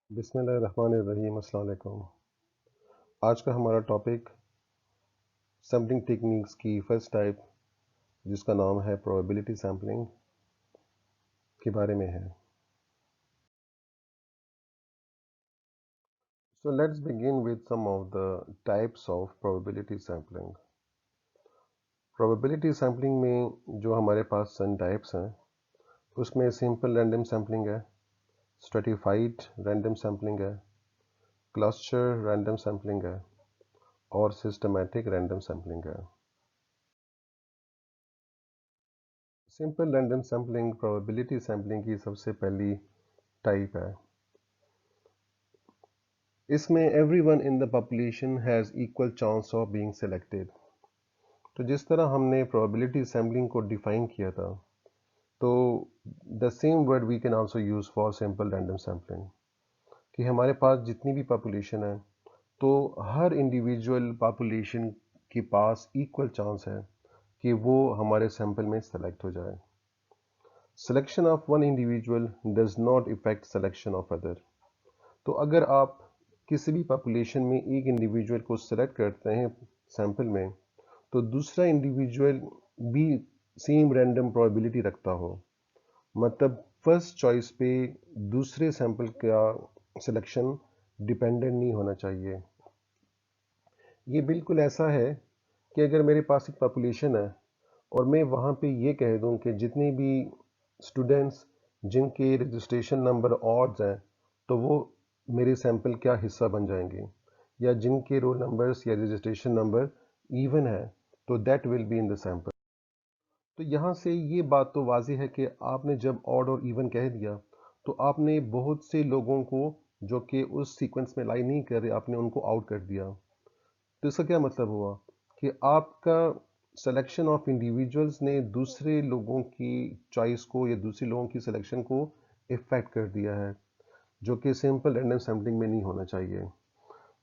बिस्मिल्लाहिर्रहमानिर्रहीम। अस्सलाम वालेकुम। आज का हमारा टॉपिक सैम्पलिंग टेक्निक्स की फर्स्ट टाइप जिसका नाम है प्रोबेबिलिटी सैम्पलिंग के बारे में है। So let's begin with some of the types of probability sampling. Probability sampling में जो हमारे पास सन टाइप्स हैं उसमें सिंपल रैंडम सैम्पलिंग है, स्ट्रेटिफाइड रैंडम सैम्पलिंग है, क्लस्टर रैंडम सैम्पलिंग है और सिस्टमैटिक रैंडम सैम्पलिंग है। Simple random sampling probability sampling की सबसे पहली टाइप है। इसमें everyone in the population has equal chance of being selected. तो जिस तरह हमने प्रोबेबिलिटी सैम्पलिंग को डिफाइन किया था, तो the same word we can also use for simple random sampling कि हमारे पास जितनी भी पॉपुलेशन है तो हर इंडिविजुअल पॉपुलेशन के पास इक्वल चांस है कि वो हमारे सैंपल में सेलेक्ट हो जाए। Selection of one individual does not effect selection of other. तो अगर आप किसी भी पॉपुलेशन में एक इंडिविजुअल को सेलेक्ट करते हैं सैंपल में, तो दूसरा इंडिविजुअल भी सेम रैंडम प्रोबेबिलिटी रखता हो, मतलब फर्स्ट चॉइस पे दूसरे सैंपल का सिलेक्शन डिपेंडेंट नहीं होना चाहिए। ये बिल्कुल ऐसा है कि अगर मेरे पास एक पॉपुलेशन है और मैं वहाँ पे ये कह दूँ कि जितने भी स्टूडेंट्स जिनके रजिस्ट्रेशन नंबर ऑड्स हैं तो वो मेरे सैंपल का हिस्सा बन जाएंगे, या जिनके रोल नंबर्स या रजिस्ट्रेशन नंबर इवन है तो that will be in the sample. तो यहाँ से ये बात तो वाज़ी है कि आपने जब ऑड और इवन कह दिया तो आपने बहुत से लोगों को जो कि उस सीक्वेंस में लाई नहीं कर रहे, आपने उनको आउट कर दिया। तो इसका क्या मतलब हुआ कि आपका सिलेक्शन ऑफ इंडिविजुअल्स ने दूसरे लोगों की चॉइस को या दूसरे लोगों की सिलेक्शन को इफेक्ट कर दिया है, जो कि सिंपल रैंडम सैम्पलिंग में नहीं होना चाहिए।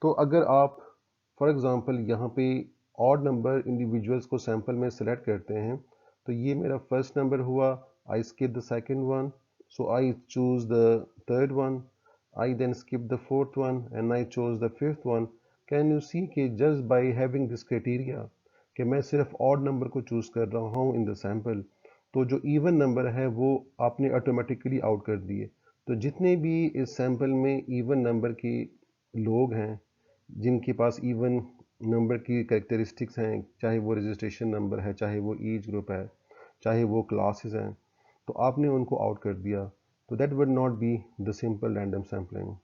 तो अगर आप फॉर एग्जांपल यहाँ पे ऑड नंबर इंडिविजुअल्स को सैंपल में सेलेक्ट करते हैं, तो ये मेरा फर्स्ट नंबर हुआ, I skip the second one, so I choose the third one, I then skip the fourth one and I choose the fifth one. Can you see कि just by having this criteria कि मैं सिर्फ odd number को choose कर रहा हूँ in the sample, तो जो इवन नंबर है वो आपने ऑटोमेटिकली आउट कर दिए। तो जितने भी इस सैंपल में इवन नंबर के लोग हैं जिनके पास इवन नंबर की करेक्टरिस्टिक्स हैं, चाहे वो रजिस्ट्रेशन नंबर है, चाहे वो एज ग्रुप है, चाहे वो क्लासेस हैं, तो आपने उनको आउट कर दिया। तो that would not be the simple random sampling.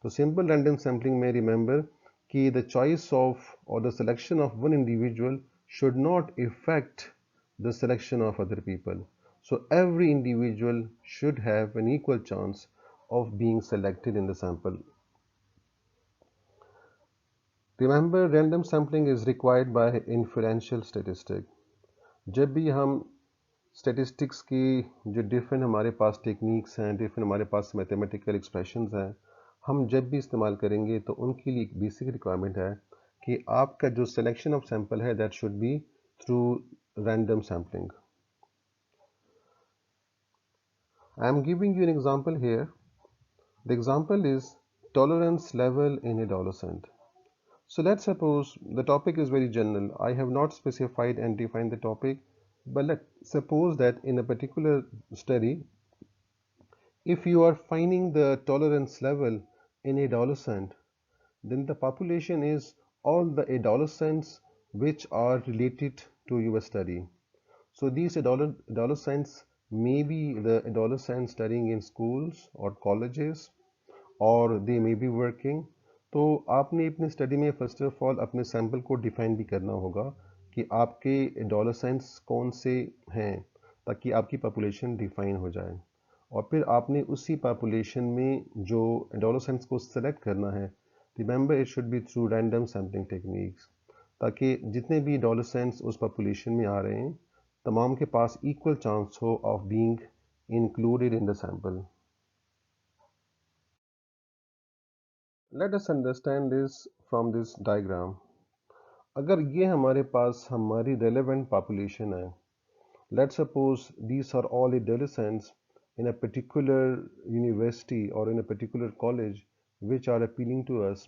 तो सिंपल रैंडम सैम्पलिंग में रिमेंबर कि द चॉइस ऑफ और the selection of one individual should not affect the selection of other people. So every individual should have an equal chance of being selected in the sample. Remember, random sampling is required by inferential statistic. जब भी हम statistics की जो different हमारे पास techniques हैं, different हमारे पास mathematical expressions हैं, हम जब भी इस्तेमाल करेंगे तो उनके लिए एक बेसिक रिक्वायरमेंट है कि आपका जो सिलेक्शन ऑफ सैंपल है that should be through random sampling. I am giving you an example here. The example is tolerance level in adolescent. So let's suppose the topic is very general. I have not specified and defined the topic, but let's suppose that in a particular study, if you are finding the tolerance level in adolescent, then the population is all the adolescents which are related to your study. So these adolescents may be the adolescents studying in schools or colleges, और दे may be working. तो आपने अपने study में first of all अपने sample को define भी करना होगा कि आपके एडोलेसेंट्स कौन से हैं, ताकि आपकी पॉपुलेशन डिफाइन हो जाए। और फिर आपने उसी पॉपुलेशन में जो एडोलेसेंट्स को सेलेक्ट करना है, remember it should be through random sampling techniques, ताकि जितने भी एडोलेसेंट्स उस पॉपुलेशन में आ रहे हैं तमाम के पास इक्वल चांस हो of being included in the sample. Let us understand this from this diagram. अगर ये हमारे पास हमारी relevant population है, let's suppose these are all adolescents in a particular university or in a particular college which are appealing to us.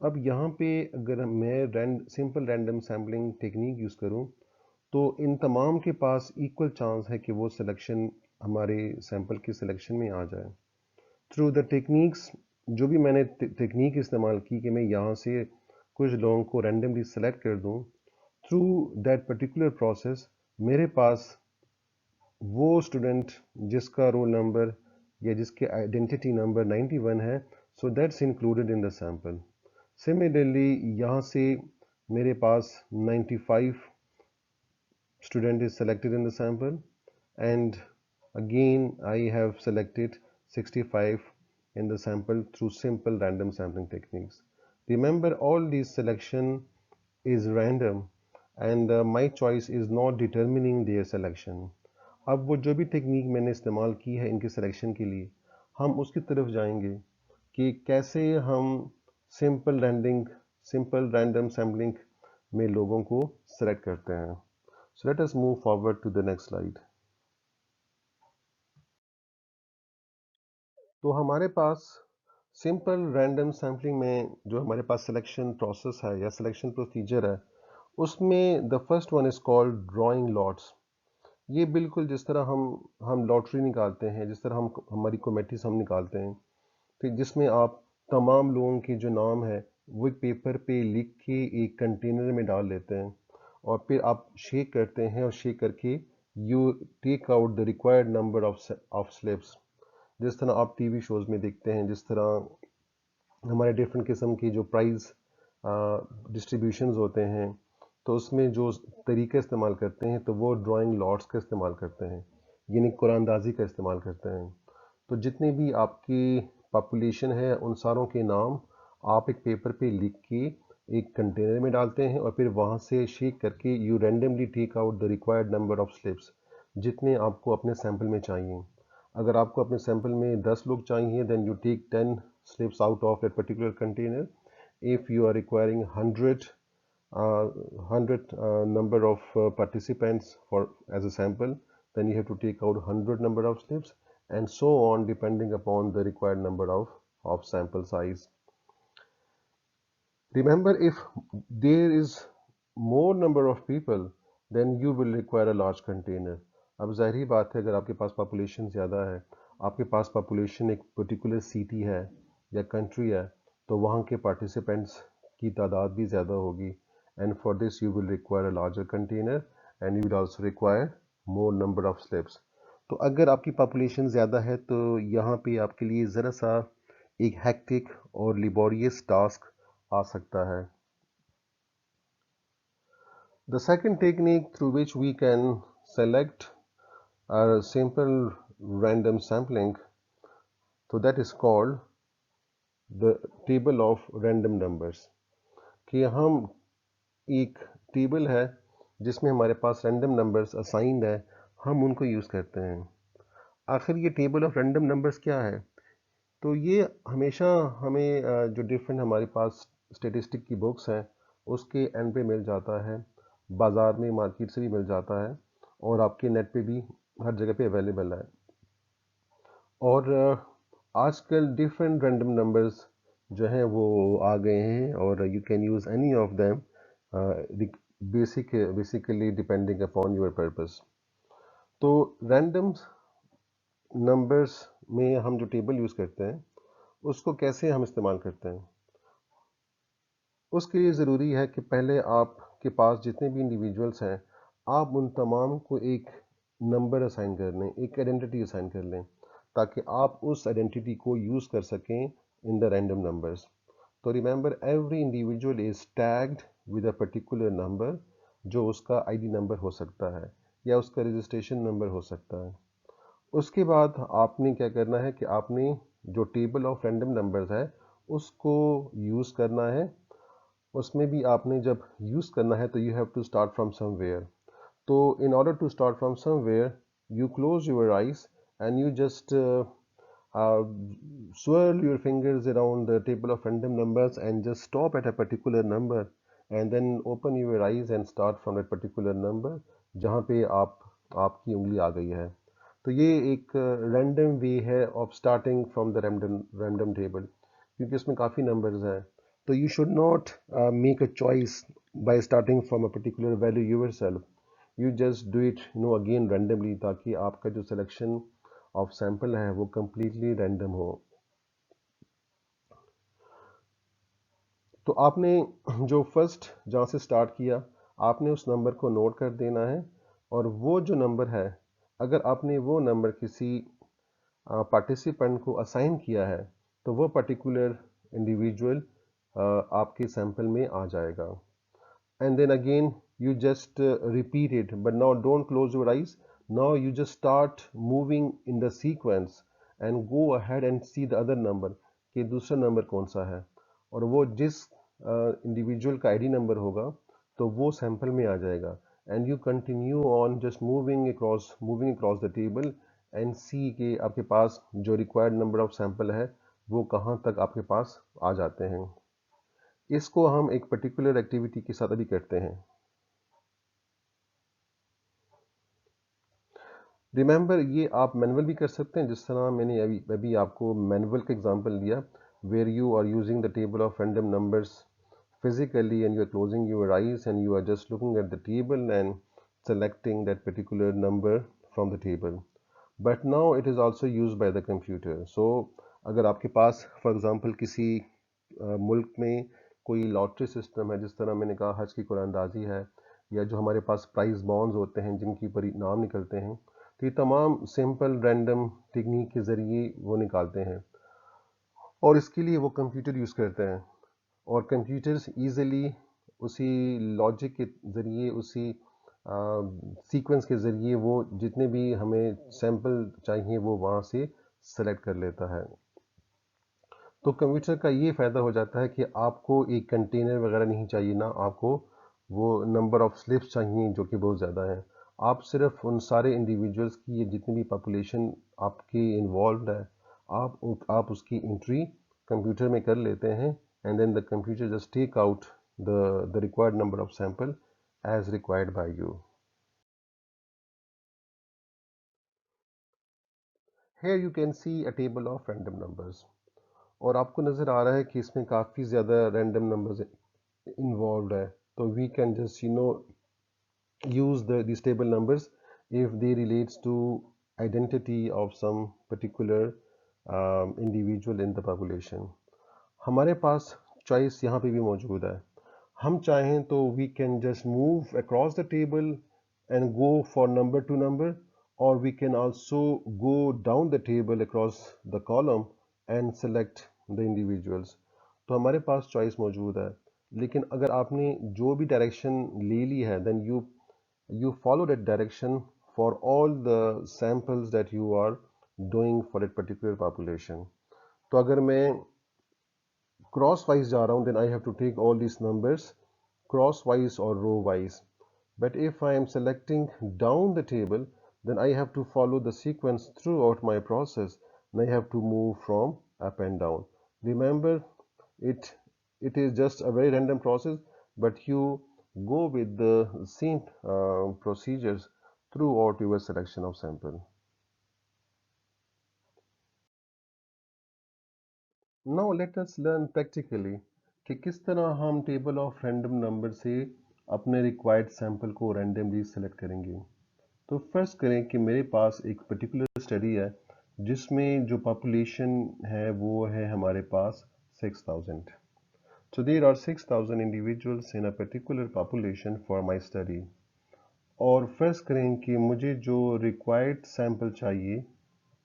अब यहाँ पे अगर मैं simple random sampling technique use करूँ तो इन तमाम के पास इक्वल चांस है कि वो सिलेक्शन हमारे सैंपल की सिलेक्शन में आ जाए थ्रू द टेक्निक्स। जो भी मैंने टेक्निक इस्तेमाल की कि मैं यहाँ से कुछ लोगों को रैंडमली सेलेक्ट कर दूँ, थ्रू दैट पर्टिकुलर प्रोसेस मेरे पास वो स्टूडेंट जिसका रोल नंबर या जिसके आइडेंटिटी नंबर 91 है, so that's included in the sample. Similarly यहाँ से मेरे पास 95 student is selected in the sample, and again I have selected 65 in the sample through simple random sampling techniques. Remember, all these selection is random, and my choice is not determining their selection. अब वो जो भी technique मैंने इस्तेमाल की है इनके selection के लिए, हम उसकी तरफ जाएंगे कि कैसे हम सिंपल रैंडम सैम्पलिंग में लोगों को सेलेक्ट करते हैं. So let us move forward to the next slide. तो हमारे पास सिंपल रैंडम सैम्पलिंग में जो हमारे पास सिलेक्शन प्रोसेस है या सिलेक्शन प्रोसीजर है, उसमें the first one is called drawing lots. ये बिल्कुल जिस तरह हम लॉटरी निकालते हैं, जिस तरह हम हमारी कमेटीज हम निकालते हैं, तो जिसमें आप तमाम लोगों के जो नाम है वो एक पेपर पे लिख के एक कंटेनर में डाल लेते हैं और फिर आप शेक करते हैं और शेक करके you take out the required number of slips. जिस तरह आप टीवी शोज़ में देखते हैं, जिस तरह हमारे डिफरेंट किस्म की जो प्राइज़ डिस्ट्रीब्यूशंस होते हैं, तो उसमें जो तरीका इस्तेमाल करते हैं तो वो ड्राइंग लॉट्स का इस्तेमाल करते हैं, यानी कुरानदाजी का इस्तेमाल करते हैं. तो जितने भी आपकी पॉपुलेशन है उन सारों के नाम आप एक पेपर पे लिख के एक कंटेनर में डालते हैं और फिर वहाँ से शेक करके you randomly take out the required number of slips जितने आपको अपने सैंपल में चाहिए. अगर आपको अपने सैंपल में 10 लोग चाहिए, then you take 10 slips out of that particular container. If you are requiring 100 number of participants for as a sample, then you have to take out 100 number of slips, and so on, depending upon the required number of sample size. Remember, if there is more number of people, then you will require a large container. अब ज़ाहिर बात है, अगर आपके पास population ज़्यादा है, आपके पास population एक पर्टिकुलर सिटी है या कंट्री है, तो वहाँ के पार्टिसिपेंट्स की तादाद भी ज़्यादा होगी, and for this you will require a larger container and you will also require more number of slips. तो अगर आपकी पॉपुलेशन ज़्यादा है तो यहाँ पे आपके लिए ज़रा सा एक हेक्टिक और लिबोरियस टास्क आ सकता है. The second technique through which we can select a simple random sampling, so that is called the table of random numbers. कि हम एक टेबल है जिसमें हमारे पास रैंडम नंबर्स असाइंड है, हम उनको यूज़ करते हैं. आखिर ये टेबल ऑफ रैंडम नंबर्स क्या है? तो ये हमेशा हमें जो डिफरेंट हमारे पास स्टेटिस्टिक की बुक्स हैं उसके एंड पे मिल जाता है, बाज़ार में मार्केट से भी मिल जाता है और आपके नेट पे भी हर जगह पे अवेलेबल है. और आजकल डिफरेंट रैंडम नंबर्स जो हैं वो आ गए हैं और you can use any of them basically depending upon your purpose. तो रैंडम नंबर्स में हम जो टेबल यूज़ करते हैं उसको कैसे हम इस्तेमाल करते हैं, उसके लिए ज़रूरी है कि पहले आपके पास जितने भी इंडिविजुअल्स हैं आप उन तमाम को एक नंबर असाइन कर लें, एक आइडेंटिटी असाइन कर लें, ताकि आप उस आइडेंटिटी को यूज़ कर सकें इन द रैंडम नंबर्स. तो remember, every individual is tagged with a particular number, जो उसका आईडी नंबर हो सकता है या उसका रजिस्ट्रेशन नंबर हो सकता है. उसके बाद आपने क्या करना है कि आपने जो टेबल ऑफ रैंडम नंबर्स है उसको यूज़ करना है. उसमें भी आपने जब यूज़ करना है तो you have to start from somewhere. तो in order to start from somewhere you close your eyes and you just swirl your fingers around the table of random numbers and just stop at a particular number and then open your eyes and start from that particular number जहाँ पे आपकी उंगली आ गई है. तो ये एक random वे है of starting from the random table. क्योंकि इसमें काफ़ी नंबर्स हैं। तो you should not make a choice bye starting from a particular value yourself, you just do it again randomly, ताकि आपका जो सिलेक्शन ऑफ सैंपल है वो कम्प्लीटली रैंडम हो। तो आपने जो फर्स्ट जहाँ से स्टार्ट किया, आपने उस नंबर को नोट कर देना है, और वो जो नंबर है, अगर आपने वो नंबर किसी पार्टिसिपेंट को असाइन किया है, तो वो पर्टिकुलर इंडिविजुअल आपके सैंपल में आ जाएगा। And then again you just repeat it, but now don't close your eyes. Now you just start moving in the sequence and go ahead and see the other number कि दूसरा number कौन सा है, और वो जिस इंडिविजुअल का ID number होगा तो वो सैंपल में आ जाएगा। And you continue on just moving across the table and see कि आपके पास जो रिक्वायर्ड नंबर ऑफ सैंपल है वो कहाँ तक आपके पास आ जाते हैं। इसको हम एक पर्टिकुलर एक्टिविटी के साथ अभी करते हैं। रिमेंबर, ये आप मैनुअल भी कर सकते हैं, जिस तरह मैंने अभी आपको मैनुअल का एग्जांपल दिया, where you are using the table of random numbers physically and you are closing your eyes and you are just looking at the table and selecting that particular number from the table. But now it is also used by the computer. So अगर आपके पास for example किसी मुल्क में कोई lottery system है, जिस तरह मैंने कहा हज की कुरानदाजी है, या जो हमारे पास प्राइज बॉन्ड्स होते हैं जिनकी परिणाम निकलते हैं, तो ये तमाम सिंपल रैंडम टेक्निक के ज़रिए वो निकालते हैं, और इसके लिए वो कंप्यूटर यूज़ करते हैं। और कंप्यूटर्स इजीली उसी लॉजिक के ज़रिए, उसी सीक्वेंस के ज़रिए वो जितने भी हमें सैंपल चाहिए वो वहाँ से सेलेक्ट कर लेता है। तो कंप्यूटर का ये फ़ायदा हो जाता है कि आपको एक कंटेनर वगैरह नहीं चाहिए, ना आपको वो नंबर ऑफ स्लिप्स चाहिए जो कि बहुत ज़्यादा है। आप सिर्फ उन सारे इंडिविजुअल्स की, ये जितनी भी पॉपुलेशन आपकी इन्वॉल्व है, आप उसकी एंट्री कंप्यूटर में कर लेते हैं, and then the computer just take out the required number of sample as required by you. Here you can see a table of random numbers, और आपको नज़र आ रहा है कि इसमें काफ़ी ज़्यादा रैंडम नंबर्स involved है। तो we can just use these table numbers if they relates to identity of some particular individual in the population. हमारे पास चॉइस यहाँ पे भी मौजूद है। हम चाहें तो we can just move across the table and go for number to number, or we can also go down the table across the column and select the individuals. तो हमारे पास चॉइस मौजूद है, लेकिन अगर आपने जो भी डायरेक्शन ले ली है, then you follow that direction for all the samples that you are doing for a particular population. तो अगर मैं crosswise जा रहा हूँ, then I have to take all these numbers crosswise or row wise. But if I am selecting down the table, then I have to follow the sequence throughout my process, and I have to move from up and down. Remember, it it is just a very random process, but you go with the same procedures throughout your selection of sample. Now let us learn practically कि किस तरह हम table of random number से अपने required sample को randomly select करेंगे। तो first करें कि मेरे पास एक पर्टिकुलर स्टडी है जिसमें जो पॉपुलेशन है वो है हमारे पास 6000। So there are 6000 individuals in a particular population for my study. और फर्स्ट करें कि मुझे जो रिक्वायर्ड सैंपल चाहिए,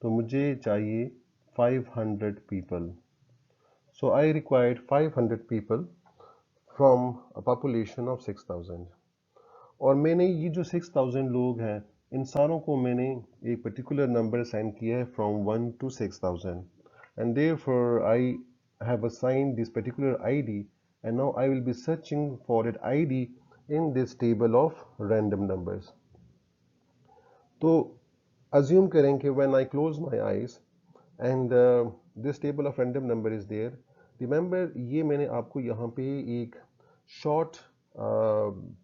तो मुझे चाहिए 500 people. So I required 500 people from a population of 6000. और मैंने ये जो 6000 लोग हैं, इन सारों को मैंने एक पर्टिकुलर नंबर असाइन किया है from 1 to 6000, and therefore I have assigned this particular ID, and now I will be searching for that ID in this table of random numbers. तो assume करें कि when I close my eyes and this table of random number is there. Remember, ये मैंने आपको यहाँ पे एक short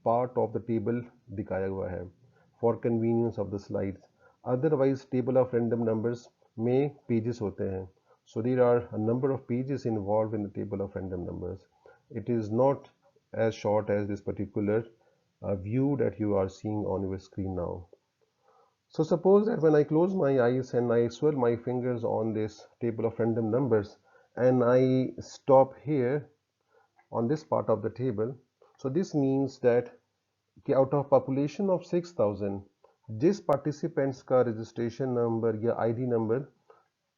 part of the table दिखाया हुआ है for convenience of the slides. Otherwise table of random numbers में pages होते हैं, So there are a number of pages involved in the table of random numbers. It is not as short as this particular view that you are seeing on your screen now. So suppose that when I close my eyes and I swirl my fingers on this table of random numbers and I stop here on this part of the table, so this means that out of population of 6000 जिस participants का registration number या ID number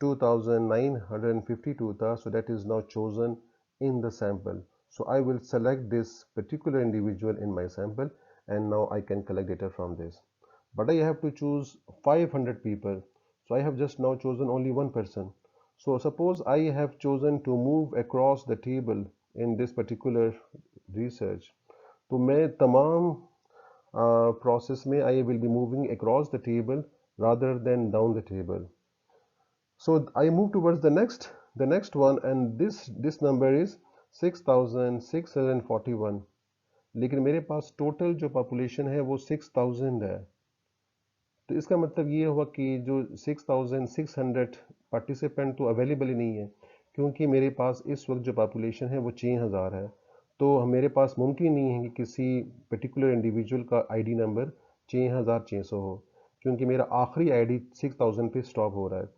2952 था, so that is now chosen in the sample. So I will select this particular individual in my sample and now I can collect data from this. But I have to choose 500 people. So I have just now chosen only one person. So suppose I have chosen to move across the table in this particular research. तो मैं तमाम process में I will be moving across the table rather than down the table. So I move towards the next one, and this number is 6641. लेकिन मेरे पास total जो population है वो 6000 है. तो इसका मतलब ये हुआ कि जो 6600 पार्टिसिपेंट तो अवेलेबल ही नहीं है, क्योंकि मेरे पास इस वक्त जो पॉपुलेशन है वो 6000 है. तो मेरे पास मुमकिन नहीं है कि किसी पर्टिकुलर इंडिविजुअल का आईडी नंबर 6600 हो, क्योंकि मेरा आखिरी आईडी 6000 पे स्टॉप हो रहा है.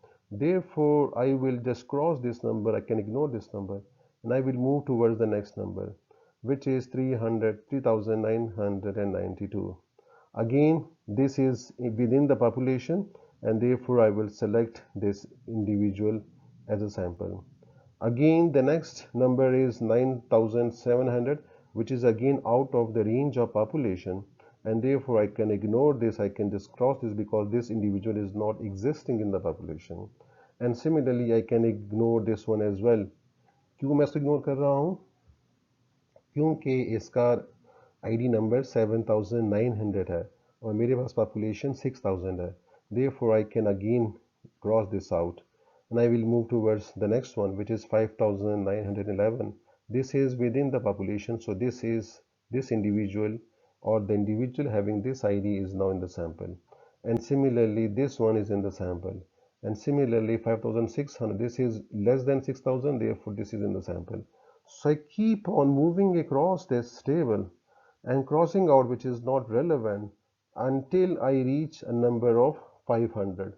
Therefore, I will just cross this number. I can ignore this number, and I will move towards the next number, which is 3992. Again, this is within the population, and therefore I will select this individual as a sample. Again, the next number is 9700, which is again out of the range of population, and therefore I can ignore this. I can just cross this because this individual is not existing in the population. And similarly, I can ignore this one as well. क्यों मैं इसको ignore कर रहा हूँ? क्योंकि इसका ID number 7900 है और मेरे पास पॉपुलेशन 6000 है. Therefore, I can again cross this out, and I will move towards the next one, which is 5911. This is within the population, so this individual or the individual having this ID is now in the sample. And similarly, this one is in the sample. And similarly, 5600, this is less than 6000, therefore this is in the sample. So I keep on moving across this table and crossing out which is not relevant until I reach a number of 500.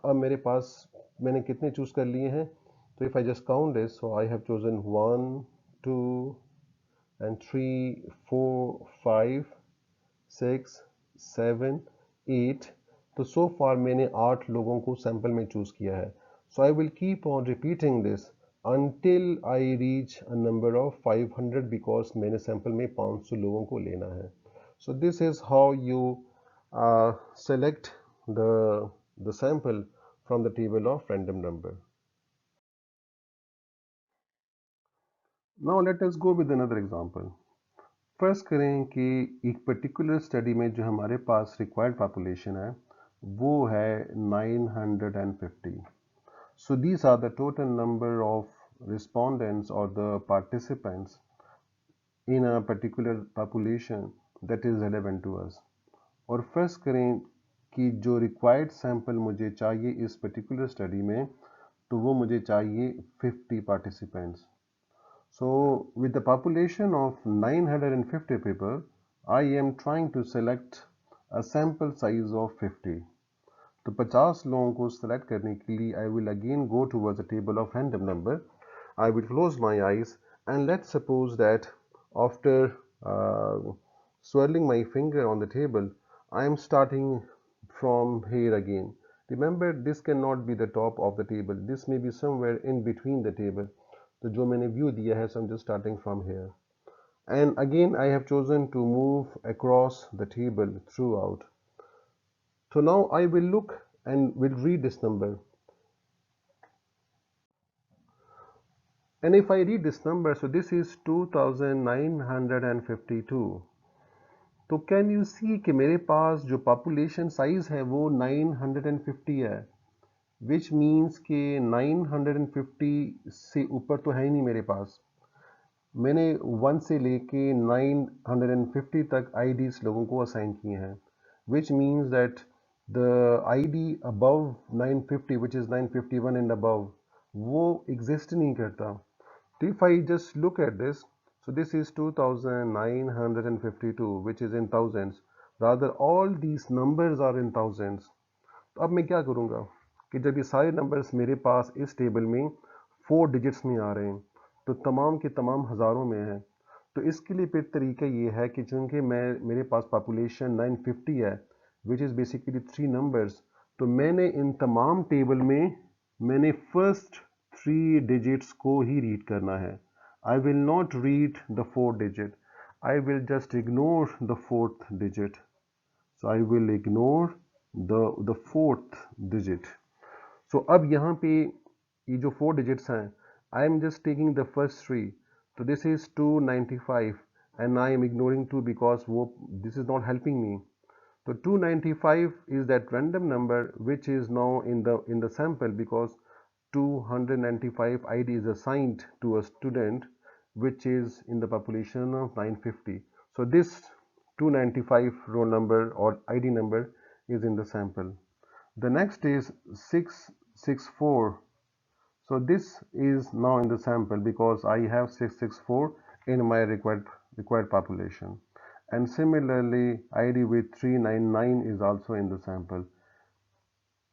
अब मेरे पास मैंने कितने choose कर लिए हैं? तो if I just count this, so I have chosen 1, 2 and 3, 4, 5, 6, 7, 8. तो so far मैंने 8 लोगों को सैंपल में चूज किया है. So I will keep on repeating this until I reach a number of 500 because मैंने सैंपल में 500 लोगों को लेना है. So this is how you select the sample from the table of random number. Now let us go with another example. First करें कि एक particular study में जो हमारे पास रिक्वायर्ड पॉपुलेशन है वो है 950. So these are the total number of respondents or the participants in a particular population that is relevant to us. और फर्स्ट करें कि जो रिक्वायर्ड सैंपल मुझे चाहिए इस पर्टिकुलर स्टडी में तो वो मुझे चाहिए 50 participants. So with the population of 950 people, I am trying to select a sample size of 50. तो 50 लोगों को select करने के लिए I will again go towards the table of random number. I will close my eyes and let's suppose that after swirling my finger on the table, I am starting from here again. Remember, this cannot be the top of the table. This may be somewhere in between the table. तो जो मैंने view दिया है, so I'm just starting from here. And again, I have chosen to move across the table throughout. So now I will look and will read this number. And if I read this number, so this is 2952. तो can you see कि मेरे पास जो population size है वो 950 है, which means कि 950 से ऊपर तो है ही नहीं मेरे पास. मैंने 1 से लेके 950 तक आईडीज लोगों को असाइन किए हैं, which means that the ID above 950 which is 951 and above वो एग्जिस्ट नहीं करता. तो if I just look at this, so this is 2952, which is in thousands. Rather, all these numbers are in thousands. तो अब मैं क्या करूँगा कि जब ये सारे नंबर्स मेरे पास इस टेबल में 4 डिजिट्स में आ रहे हैं, तो तमाम के तमाम हज़ारों में हैं. तो इसके लिए फिर तरीका ये है कि चूंकि मेरे पास पॉपुलेशन 950 है, विच इज़ बेसिकली 3 नंबर्स, तो मैंने इन तमाम टेबल में मैंने फर्स्ट 3 डिजिट्स को ही रीड करना है. I will not read the 4 digit. I will just ignore the 4th digit. So I will ignore the 4th digit. So अब यहाँ पे ये जो 4 digits हैं, I am just taking the first three. So this is 295 and I am ignoring 2 because this is not helping me. So 295 is that random number which is now in the sample, because 295 ID is assigned to a student which is in the population of 950. So this 295 roll number or ID number is in the sample. The next is 664. So this is now in the sample because I have 664 in my required population. And similarly, ID with 399 is also in the sample.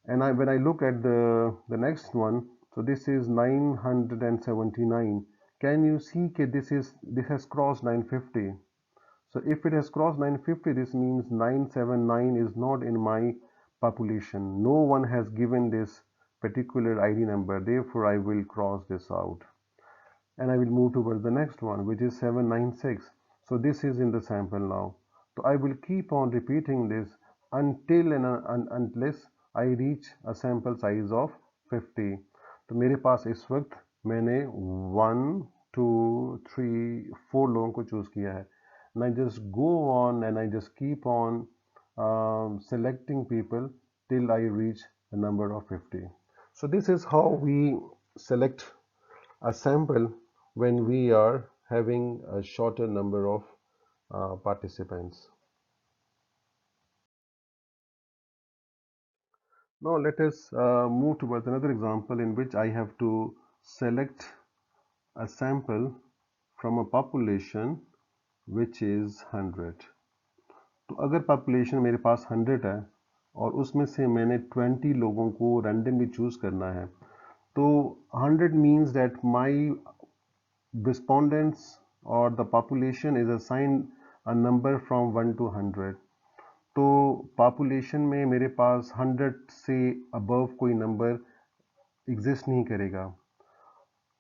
And when I look at the next one, so this is 979. Can you see that this has crossed 950? So if it has crossed 950, this means 979 is not in my population. No one has given this particular ID number. Therefore, I will cross this out. And I will move towards the next one, which is 796. So this is in the sample now. So I will keep on repeating this until and unless I reach a sample size of 50. तो मेरे पास इस वक्त मैंने 1 2 3 4 लोगों को choose किया है. And I just go on and I just keep on selecting people till I reach a number of 50. So this is how we select a sample when we are having a shorter number of participants. Now let us move towards another example in which I have to select a sample from a population which is 100. तो अगर population मेरे पास 100 है और उसमें से मैंने 20 लोगों को रैंडमली चूज करना है, तो 100 means that my respondents or the population is assigned a number from 1 to 100. तो पॉपुलेशन में मेरे पास 100 से अबव कोई नंबर एग्जिस्ट नहीं करेगा,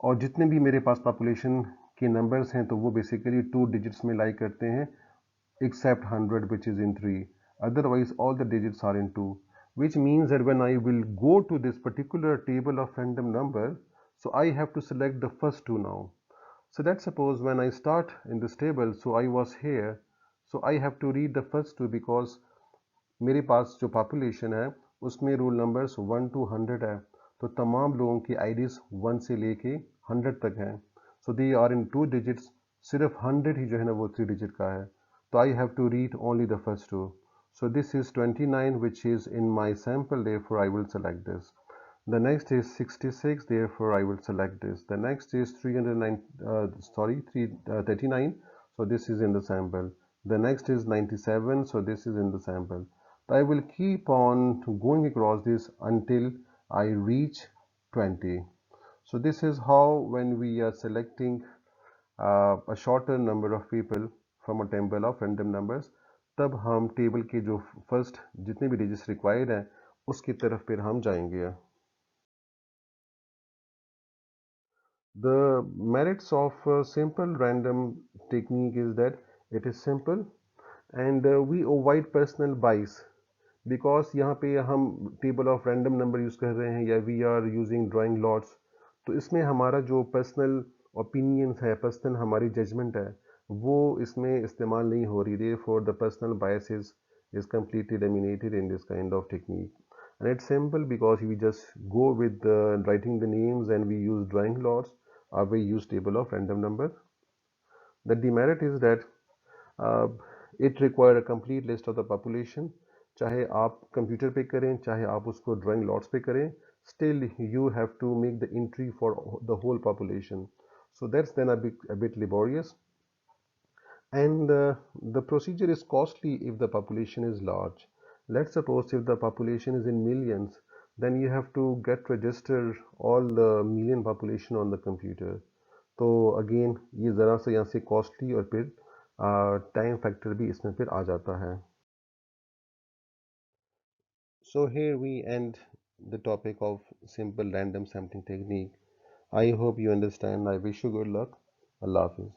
और जितने भी मेरे पास पॉपुलेशन के नंबर्स हैं तो वो बेसिकली 2 डिजिट्स में लाई करते हैं, except 100 which is in 3. Otherwise all the digits are in 2, which means that when I will go to this particular table of random number, so I have to select the first two now. So let's suppose when I start in this table, so I was here, so I have to read the first two because मेरे पास जो population है उसमें rule numbers 1 to 100 है, तो तमाम लोगों की IDs 1 से लेके 100 तक हैं. सो दे आर इन 2 डिजिट्स. सिर्फ 100 ही जो है ना वो 3 डिजिट का है, तो I have to read only the first two. So this is 29 which is in my sample, therefore I will select this. The next is 66, therefore I will select this. The next is 39, so this is in the sample. The next is 97, so this is in the sample. I will keep on going across this until I reach 20. So this is how when we are selecting a shorter number of people from a table of random numbers, तब हम table के जो first जितने भी digits required हैं उसकी तरफ फिर हम जाएंगे. The merits of simple random technique is that it is simple and we avoid personal bias, because यहाँ पे हम table of random number use कर रहे हैं या we are using drawing lots, तो इसमें हमारा जो पर्सनल ओपिनियंस है, पर्सनल हमारी जजमेंट है, वो इसमें इस्तेमाल नहीं हो रही. Therefore the personal bias is completely eliminated in this kind of technique. And it's simple because we just go with writing the names and we use drawing lots or we use table of random numbers. The demerit is that uh, it require a complete list of the population. चाहे आप computer पे करें चाहे आप उसको drawing lots पे करें, still you have to make the entry for the whole population. So that's then a bit laborious, and the procedure is costly if the population is large. Let's suppose if the population is in millions, then you have to get register all the million population on the computer. तो again ये ज़रा सा यहाँ से costly और फिर time factor भी इसमें फिर आ जाता है. So here we end the topic of simple random sampling technique. I hope you understand. I wish you good luck. Allah Hafiz.